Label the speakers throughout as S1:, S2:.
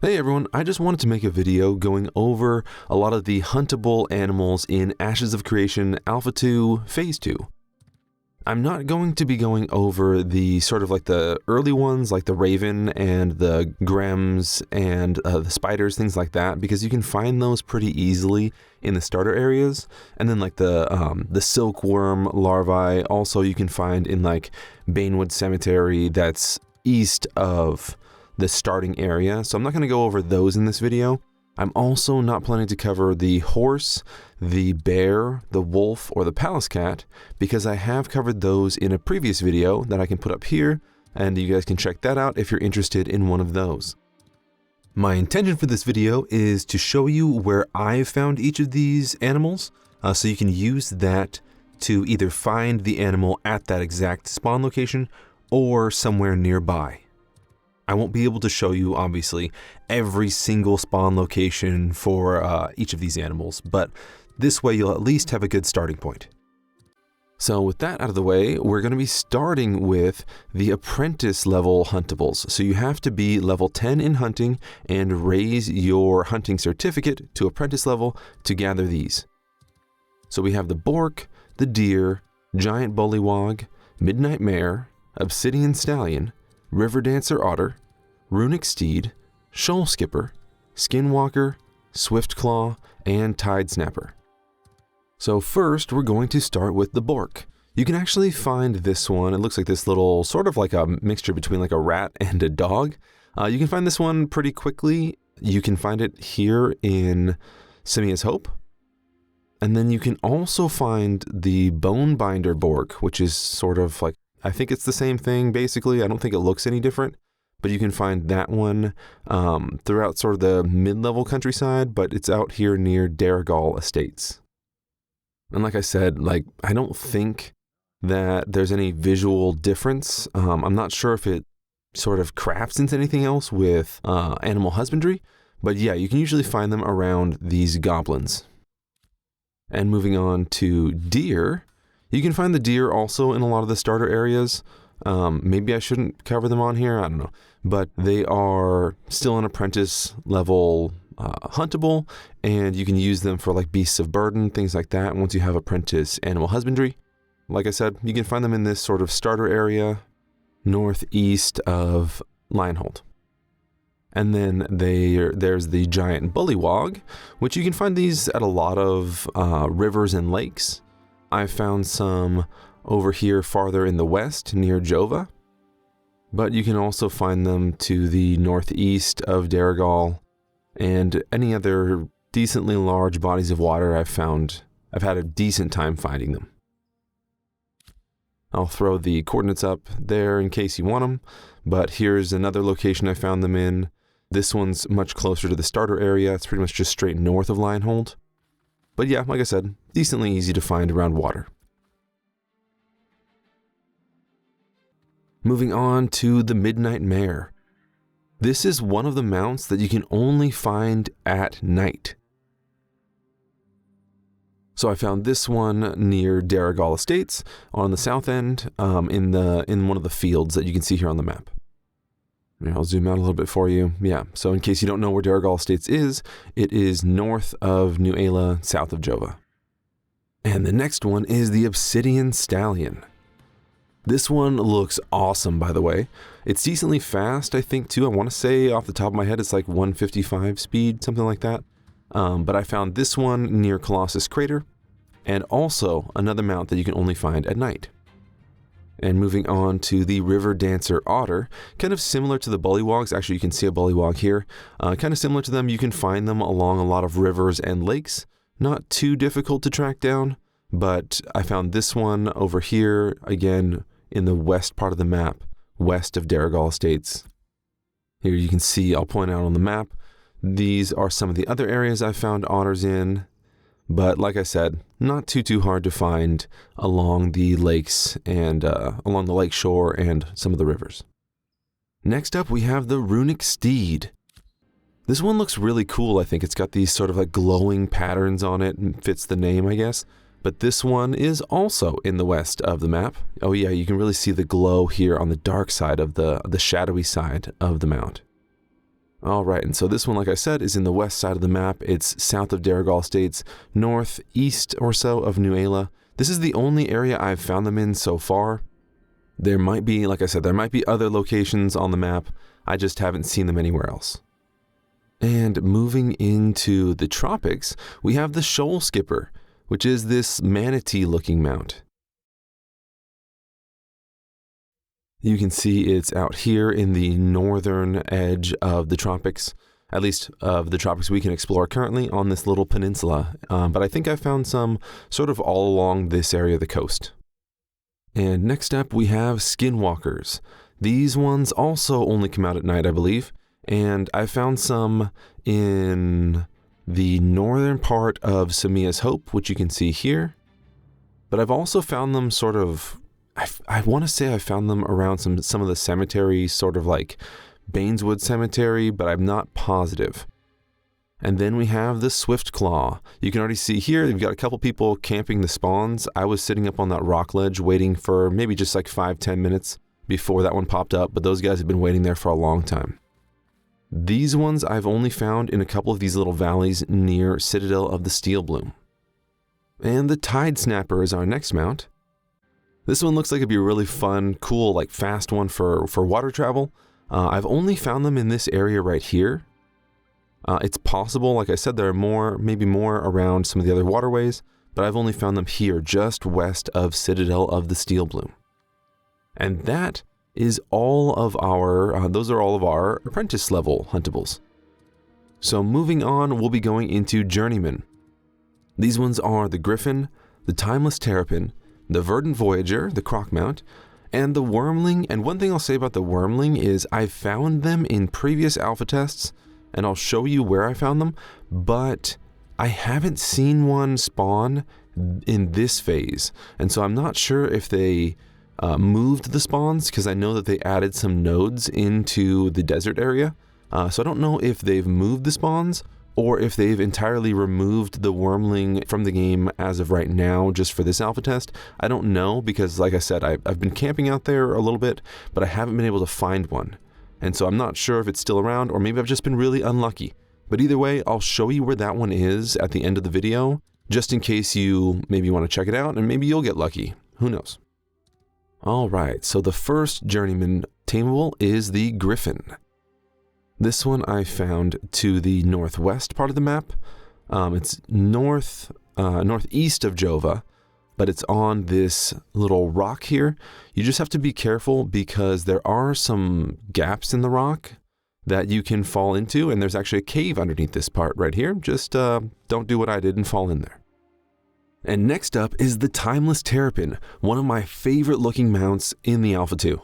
S1: Hey everyone, I just wanted to make a video going over a lot of the huntable animals in Ashes of Creation Alpha 2 Phase 2. I'm not going to be going over the sort of like the early ones like the Raven and the Grems and the spiders, things like that, because you can find those pretty easily in the starter areas. And then like the silkworm larvae also you can find in like Banewood Cemetery that's east of the starting area, so I'm not going to go over those in this video. I'm also not planning to cover the horse, the bear, the wolf, or the palace cat, because I have covered those in a previous video that I can put up here, and you guys can check that out if you're interested in one of those. My intention for this video is to show you where I've found each of these animals, so you can use that to either find the animal at that exact spawn location or somewhere nearby. I won't be able to show you, obviously, every single spawn location for each of these animals, but this way you'll at least have a good starting point. So with that out of the way, we're going to be starting with the apprentice level huntables. So you have to be level 10 in hunting and raise your hunting certificate to apprentice level to gather these. So we have the bork, the deer, giant bullywog, midnight mare, obsidian stallion, river dancer otter, runic steed, shoal skipper, skinwalker, swift claw, and tide snapper. So first we're going to start with the bork. You can actually find this one. It looks like this little sort of like a mixture between like a rat and a dog. You can find this one pretty quickly. You can find it here in Simia's Hope. And then you can also find the bone binder bork, which is sort of like, I think it's the same thing, basically. I don't think it looks any different, but you can find that one throughout sort of the mid-level countryside, but it's out here near Darrigal Estates. And like I said, like I don't think that there's any visual difference. I'm not sure if it sort of crafts into anything else with animal husbandry, but yeah, you can usually find them around these goblins. And moving on to deer. You can find the deer also in a lot of the starter areas. Maybe I shouldn't cover them on here, I don't know. But they are still an apprentice level huntable, and you can use them for like beasts of burden, things like that, once you have apprentice animal husbandry. Like I said, you can find them in this sort of starter area northeast of Lionhold. And then there's the giant bullywog, which you can find these at a lot of rivers and lakes. I found some over here farther in the west near Jova, but you can also find them to the northeast of Darrigal and any other decently large bodies of water I've had a decent time finding them. I'll throw the coordinates up there in case you want them, but here's another location I found them in. This one's much closer to the starter area. It's pretty much just straight north of Lionhold. But yeah, like I said, decently easy to find around water. Moving on to the midnight mare. This is one of the mounts that you can only find at night. So I found this one near Darrigal Estates on the south end, in one of the fields that you can see here on the map. I'll zoom out a little bit for you. Yeah, so in case you don't know where Darrigal Estates is, it is north of New Ayla, south of Jova. And the next one is the Obsidian Stallion. This one looks awesome, by the way. It's decently fast, I think, too. I want to say off the top of my head, it's like 155 speed, something like that. But I found this one near Colossus Crater, and also another mount that you can only find at night. And moving on to the River Dancer Otter, kind of similar to the Bullywogs. Actually, you can see a Bullywog here. Kind of similar to them, you can find them along a lot of rivers and lakes. Not too difficult to track down, but I found this one over here, again, in the west part of the map, west of Darrigal Estates. Here you can see, I'll point out on the map, these are some of the other areas I found otters in. But like I said, not too hard to find along the lakes and along the lake shore and some of the rivers. Next up, we have the runic steed. This one looks really cool. I think it's got these sort of like glowing patterns on it and fits the name, I guess. But this one is also in the west of the map. Oh yeah, you can really see the glow here on the dark side of the shadowy side of the mount. All right, and so this one, like I said, is in the west side of the map. It's south of Darrigal Estates, northeast or so of Nuala. This is the only area I've found them in so far. There might be, like I said, there might be other locations on the map. I just haven't seen them anywhere else. And moving into the tropics, we have the Shoal Skipper, which is this manatee-looking mount. You can see it's out here in the northern edge of the tropics, at least of the tropics we can explore currently on this little peninsula. But I think I found some sort of all along this area of the coast. And next up we have skinwalkers. These ones also only come out at night, I believe. And I found some in the northern part of Samia's Hope, which you can see here. But I've also found them sort of, I want to say I found them around some of the cemeteries, sort of like Baineswood Cemetery, but I'm not positive. And then we have the Swiftclaw. You can already see here, you've got a couple people camping the spawns. I was sitting up on that rock ledge waiting for maybe just like 5-10 minutes before that one popped up, but those guys have been waiting there for a long time. These ones I've only found in a couple of these little valleys near Citadel of the Steel Bloom. And the Tide Snapper is our next mount. This one looks like it'd be a really fun, cool, like fast one for water travel. I've only found them in this area right here. It's possible, like I said, there are maybe more around some of the other waterways, but I've only found them here just west of Citadel of the Steel Bloom. And that is all of our, those are all of our apprentice level huntables. So moving on, we'll be going into Journeyman. These ones are the Griffin, the Timeless Terrapin, the Verdant Voyager, the Croc Mount, and the Wormling. And one thing I'll say about the Wormling is I've found them in previous alpha tests, and I'll show you where I found them, but I haven't seen one spawn in this phase. And so I'm not sure if they moved the spawns, because I know that they added some nodes into the desert area. So I don't know if they've moved the spawns or if they've entirely removed the Wormling from the game as of right now, just for this alpha test. I don't know, because like I said, I've been camping out there a little bit, but I haven't been able to find one. And so I'm not sure if it's still around, or maybe I've just been really unlucky. But either way, I'll show you where that one is at the end of the video, just in case you maybe want to check it out, and maybe you'll get lucky. Who knows? Alright, so the first Journeyman tameable is the Griffin. This one I found to the northwest part of the map. It's northeast of Jova, but it's on this little rock here. You just have to be careful because there are some gaps in the rock that you can fall into, and there's actually a cave underneath this part right here. Just don't do what I did and fall in there. And next up is the Timeless Terrapin, one of my favorite looking mounts in the Alpha 2.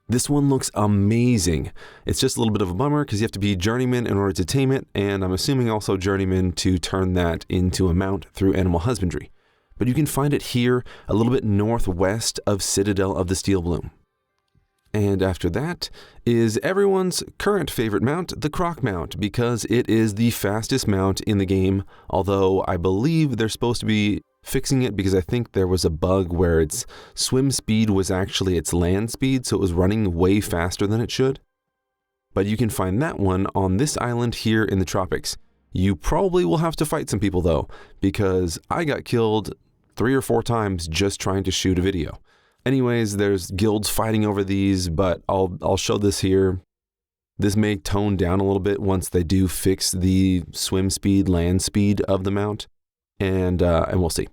S1: This one looks amazing. It's just a little bit of a bummer because you have to be Journeyman in order to tame it, and I'm assuming also Journeyman to turn that into a mount through Animal Husbandry. But you can find it here a little bit northwest of Citadel of the Steel Bloom. And after that is everyone's current favorite mount, the Croc Mount, because it is the fastest mount in the game, although I believe they're supposed to be fixing it because I think there was a bug where its swim speed was actually its land speed, so it was running way faster than it should. But you can find that one on this island here in the tropics. You probably will have to fight some people though, because I got killed 3 or 4 times just trying to shoot a video. Anyways, there's guilds fighting over these, but I'll show this here. This may tone down a little bit once they do fix the swim speed, land speed of the mount, and we'll see.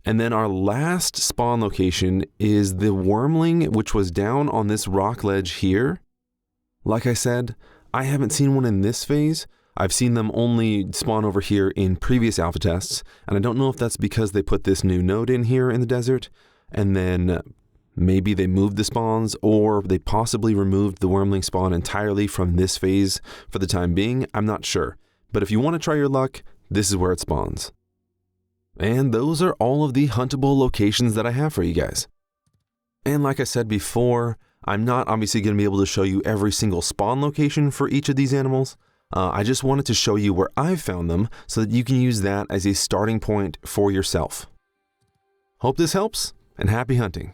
S1: And then our last spawn location is the Wormling, which was down on this rock ledge here. Like I said, I haven't seen one in this phase. I've seen them only spawn over here in previous alpha tests, and I don't know if that's because they put this new node in here in the desert, and then maybe they moved the spawns, or they possibly removed the Wormling spawn entirely from this phase for the time being. I'm not sure. But if you want to try your luck, this is where it spawns. And those are all of the huntable locations that I have for you guys. And like I said before, I'm not obviously going to be able to show you every single spawn location for each of these animals. I just wanted to show you where I've found them so that you can use that as a starting point for yourself. Hope this helps, and happy hunting.